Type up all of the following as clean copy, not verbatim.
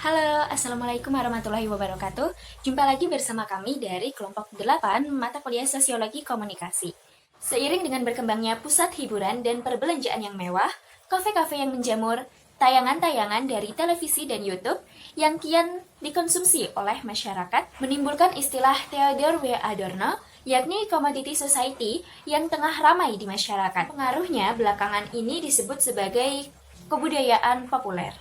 Halo, Assalamualaikum warahmatullahi wabarakatuh. Jumpa lagi bersama kami dari kelompok 8 mata kuliah Sosiologi Komunikasi. Seiring dengan berkembangnya pusat hiburan dan perbelanjaan yang mewah, kafe-kafe yang menjamur, tayangan-tayangan dari televisi dan YouTube yang kian dikonsumsi oleh masyarakat menimbulkan istilah Theodor W. Adorno, yakni commodity society yang tengah ramai di masyarakat. Pengaruhnya belakangan ini disebut sebagai kebudayaan populer.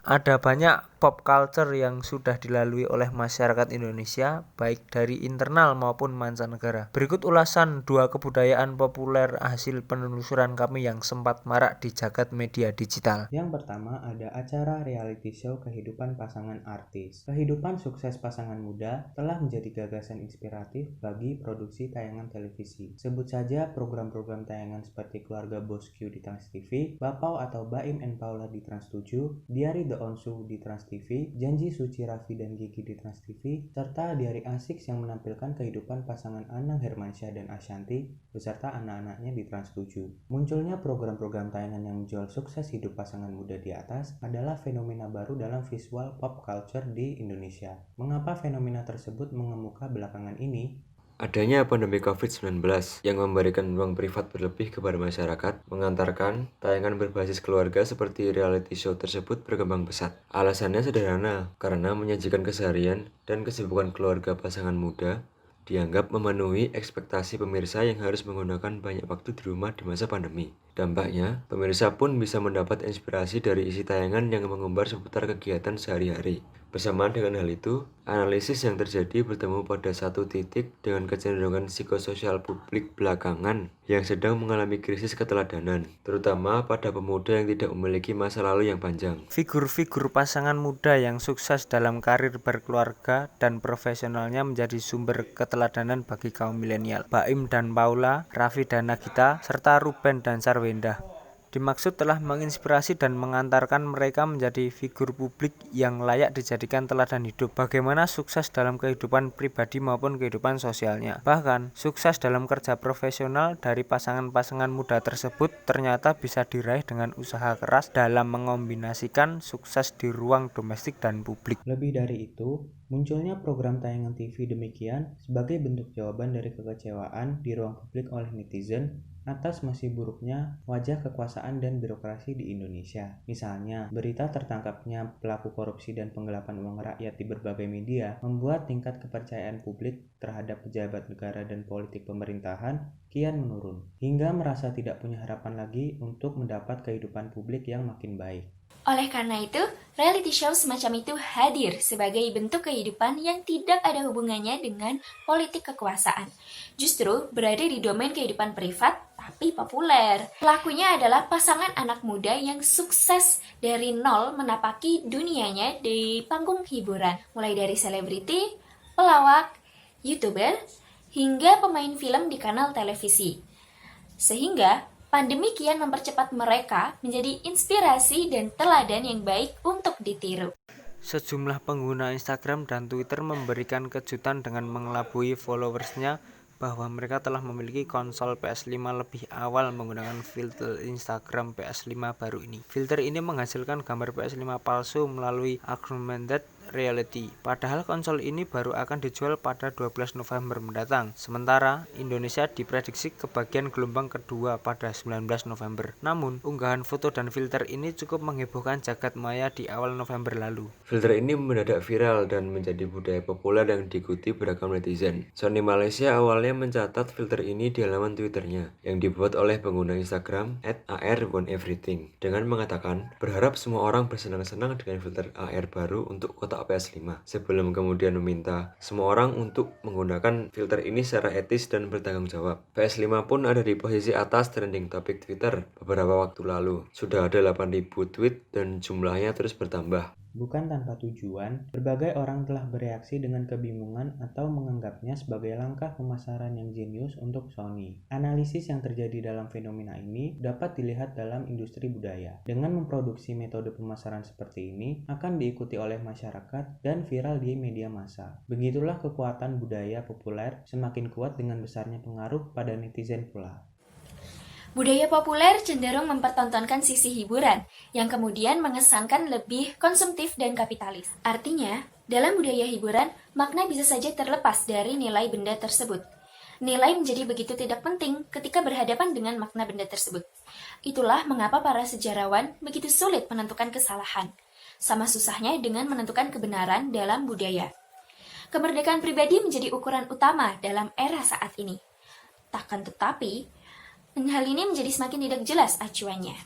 Ada banyak pop culture yang sudah dilalui oleh masyarakat Indonesia, baik dari internal maupun mancanegara. Berikut ulasan dua kebudayaan populer hasil penelusuran kami yang sempat marak di jagat media digital. Yang pertama ada acara reality show kehidupan pasangan artis. Kehidupan sukses pasangan muda telah menjadi gagasan inspiratif bagi produksi tayangan televisi. Sebut saja program-program tayangan seperti Keluarga Bosku di Trans TV, Bapau atau Baim and Paula di Trans 7, Diari The Onsu di Trans TV, Janji Suci Raffi dan Gigi di Trans TV, serta Diari Asik yang menampilkan kehidupan pasangan Anang Hermansyah dan Ashanti beserta anak-anaknya di Trans 7. Munculnya program-program tayangan yang menjual sukses hidup pasangan muda di atas adalah fenomena baru dalam visual pop culture di Indonesia. Mengapa fenomena tersebut mengemuka belakangan ini? Adanya pandemi COVID-19 yang memberikan ruang privat berlebih kepada masyarakat mengantarkan tayangan berbasis keluarga seperti reality show tersebut berkembang pesat. Alasannya sederhana, karena menyajikan keseharian dan kesibukan keluarga pasangan muda dianggap memenuhi ekspektasi pemirsa yang harus menggunakan banyak waktu di rumah di masa pandemi. Dampaknya, pemirsa pun bisa mendapat inspirasi dari isi tayangan yang mengumbar seputar kegiatan sehari-hari. Bersamaan dengan hal itu, analisis yang terjadi bertemu pada satu titik dengan kecenderungan psikososial publik belakangan yang sedang mengalami krisis keteladanan, terutama pada pemuda yang tidak memiliki masa lalu yang panjang. Figur-figur pasangan muda yang sukses dalam karir berkeluarga dan profesionalnya menjadi sumber keteladanan bagi kaum milenial. Baim dan Paula, Raffi dan Nagita, serta Ruben dan Sarwenda. Dimaksud telah menginspirasi dan mengantarkan mereka menjadi figur publik yang layak dijadikan teladan hidup, bagaimana sukses dalam kehidupan pribadi maupun kehidupan sosialnya. Bahkan, sukses dalam kerja profesional dari pasangan-pasangan muda tersebut ternyata bisa diraih dengan usaha keras dalam mengombinasikan sukses di ruang domestik dan publik. Lebih dari itu, munculnya program tayangan TV demikian sebagai bentuk jawaban dari kekecewaan di ruang publik oleh netizen atas masih buruknya wajah kekuasaan dan birokrasi di Indonesia. Misalnya, berita tertangkapnya pelaku korupsi dan penggelapan uang rakyat di berbagai media membuat tingkat kepercayaan publik terhadap pejabat negara dan politik pemerintahan kian menurun, hingga merasa tidak punya harapan lagi untuk mendapat kehidupan publik yang makin baik. Oleh karena itu, reality show semacam itu hadir sebagai bentuk kehidupan yang tidak ada hubungannya dengan politik kekuasaan. Justru berada di domain kehidupan privat, tapi populer. Pelakunya adalah pasangan anak muda yang sukses dari nol menapaki dunianya di panggung hiburan. Mulai dari selebriti, pelawak, YouTuber, hingga pemain film di kanal televisi. Sehingga pandemi kian mempercepat mereka menjadi inspirasi dan teladan yang baik untuk ditiru. Sejumlah pengguna Instagram dan Twitter memberikan kejutan dengan mengelabui followersnya bahwa mereka telah memiliki konsol PS5 lebih awal menggunakan filter Instagram PS5 baru ini. Filter ini menghasilkan gambar PS5 palsu melalui augmented reality. Padahal konsol ini baru akan dijual pada 12 November mendatang. Sementara Indonesia diprediksi kebagian gelombang kedua pada 19 November. Namun, unggahan foto dan filter ini cukup menghebohkan jagat maya di awal November lalu. Filter ini mendadak viral dan menjadi budaya populer yang diikuti beragam netizen. Sony Malaysia awalnya mencatat filter ini di halaman Twitternya yang dibuat oleh pengguna Instagram @ar1everything dengan mengatakan berharap semua orang bersenang-senang dengan filter AR baru untuk kotak PS5 sebelum kemudian meminta semua orang untuk menggunakan filter ini secara etis dan bertanggung jawab. PS5 pun ada di posisi atas trending topik Twitter beberapa waktu lalu. Sudah ada 8.000 tweet dan jumlahnya terus bertambah. Bukan tanpa tujuan, berbagai orang telah bereaksi dengan kebingungan atau menganggapnya sebagai langkah pemasaran yang jenius untuk Sony. Analisis yang terjadi dalam fenomena ini dapat dilihat dalam industri budaya. Dengan memproduksi metode pemasaran seperti ini akan diikuti oleh masyarakat dan viral di media massa. Begitulah kekuatan budaya populer semakin kuat dengan besarnya pengaruh pada netizen pula. Budaya populer cenderung mempertontonkan sisi hiburan, yang kemudian mengesankan lebih konsumtif dan kapitalis. Artinya, dalam budaya hiburan, makna bisa saja terlepas dari nilai benda tersebut. Nilai menjadi begitu tidak penting ketika berhadapan dengan makna benda tersebut. Itulah mengapa para sejarawan begitu sulit menentukan kesalahan. Sama susahnya dengan menentukan kebenaran dalam budaya. Kemerdekaan pribadi menjadi ukuran utama dalam era saat ini. Takkan tetapi, hal ini menjadi semakin tidak jelas acuannya.